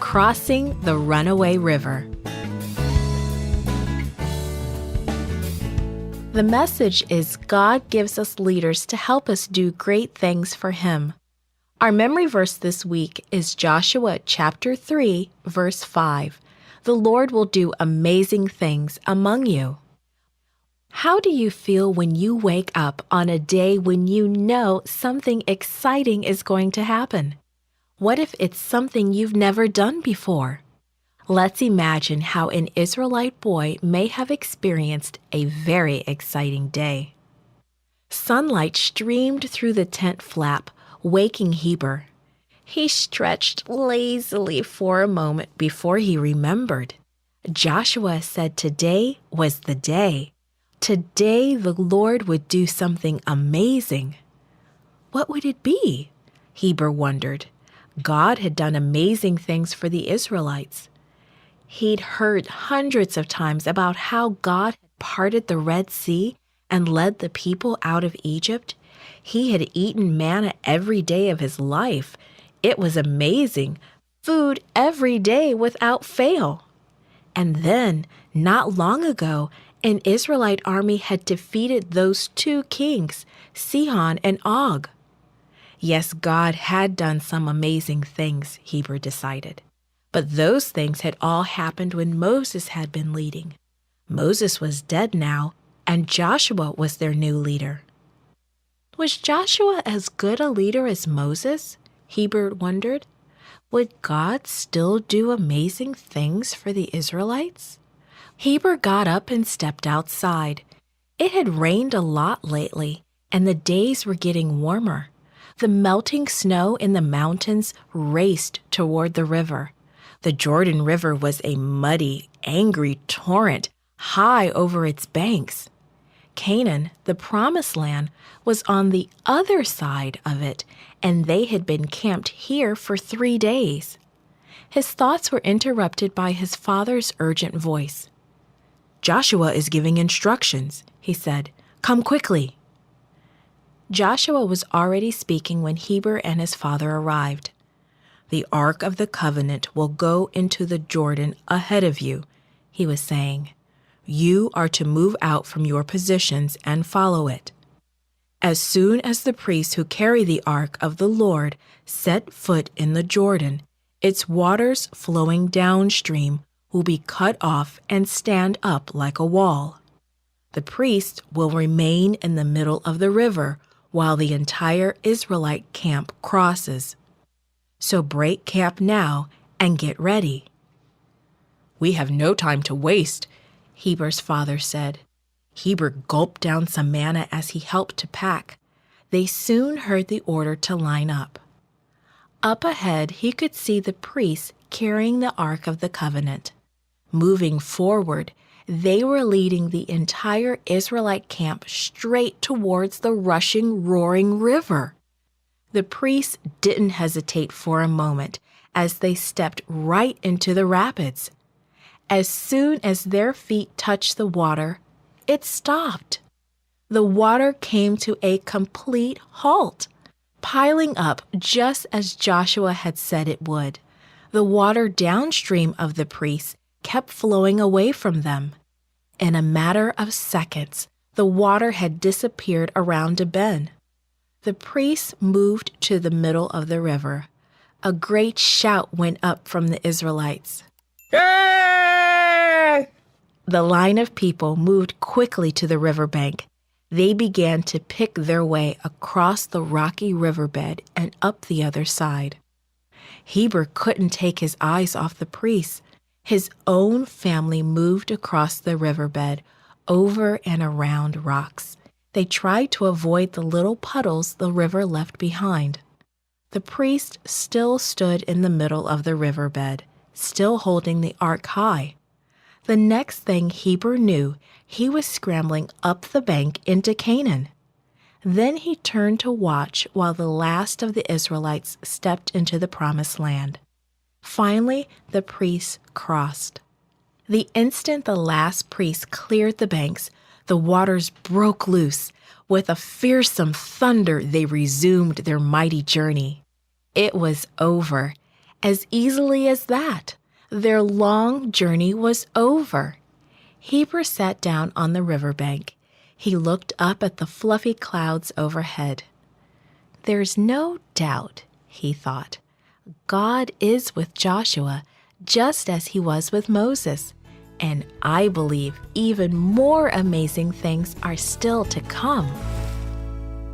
Crossing the Runaway River. The message is God gives us leaders to help us do great things for Him. Our memory verse this week is Joshua chapter 3, verse 5. The Lord will do amazing things among you. How do you feel when you wake up on a day when you know something exciting is going to happen? What if it's something you've never done before? Let's imagine how an Israelite boy may have experienced a very exciting day. Sunlight streamed through the tent flap, waking Heber. He stretched lazily for a moment before he remembered. Joshua said today was the day. Today the Lord would do something amazing. What would it be? Heber wondered. God had done amazing things for the Israelites. He'd heard hundreds of times about how God had parted the Red Sea and led the people out of Egypt. He had eaten manna every day of his life. It was amazing. Food every day without fail. And then, not long ago, an Israelite army had defeated those two kings, Sihon and Og. Yes, God had done some amazing things, Heber decided. But those things had all happened when Moses had been leading. Moses was dead now, and Joshua was their new leader. Was Joshua as good a leader as Moses? Heber wondered. Would God still do amazing things for the Israelites? Heber got up and stepped outside. It had rained a lot lately, and the days were getting warmer. The melting snow in the mountains raced toward the river. The Jordan River was a muddy, angry torrent high over its banks. Canaan, the promised land, was on the other side of it, and they had been camped here for 3 days. His thoughts were interrupted by his father's urgent voice. "Joshua is giving instructions," he said. "Come quickly." Joshua was already speaking when Heber and his father arrived. "The Ark of the Covenant will go into the Jordan ahead of you," he was saying. "You are to move out from your positions and follow it. As soon as the priests who carry the Ark of the Lord set foot in the Jordan, its waters flowing downstream will be cut off and stand up like a wall. The priest will remain in the middle of the river while the entire Israelite camp crosses. So break camp now and get ready." "We have no time to waste," Heber's father said. Heber gulped down some manna as he helped to pack. They soon heard the order to line up. Up ahead, he could see the priests carrying the Ark of the Covenant. Moving forward, they were leading the entire Israelite camp straight towards the rushing, roaring river. The priests didn't hesitate for a moment as they stepped right into the rapids. As soon as their feet touched the water, it stopped. The water came to a complete halt, piling up just as Joshua had said it would. The water downstream of the priests kept flowing away from them. In a matter of seconds, the water had disappeared around a bend. The priests moved to the middle of the river. A great shout went up from the Israelites. Yay! The line of people moved quickly to the riverbank. They began to pick their way across the rocky riverbed and up the other side. Heber couldn't take his eyes off the priests. His own family moved across the riverbed, over and around rocks. They tried to avoid the little puddles the river left behind. The priest still stood in the middle of the riverbed, still holding the ark high. The next thing Heber knew, he was scrambling up the bank into Canaan. Then he turned to watch while the last of the Israelites stepped into the promised land. Finally, the priests crossed. The instant the last priest cleared the banks, the waters broke loose. With a fearsome thunder, they resumed their mighty journey. It was over, As easily as that, their long journey was over. Heber sat down on the riverbank. He looked up at the fluffy clouds overhead. "There's no doubt," he thought, "God is with Joshua just as he was with Moses, and I believe even more amazing things are still to come."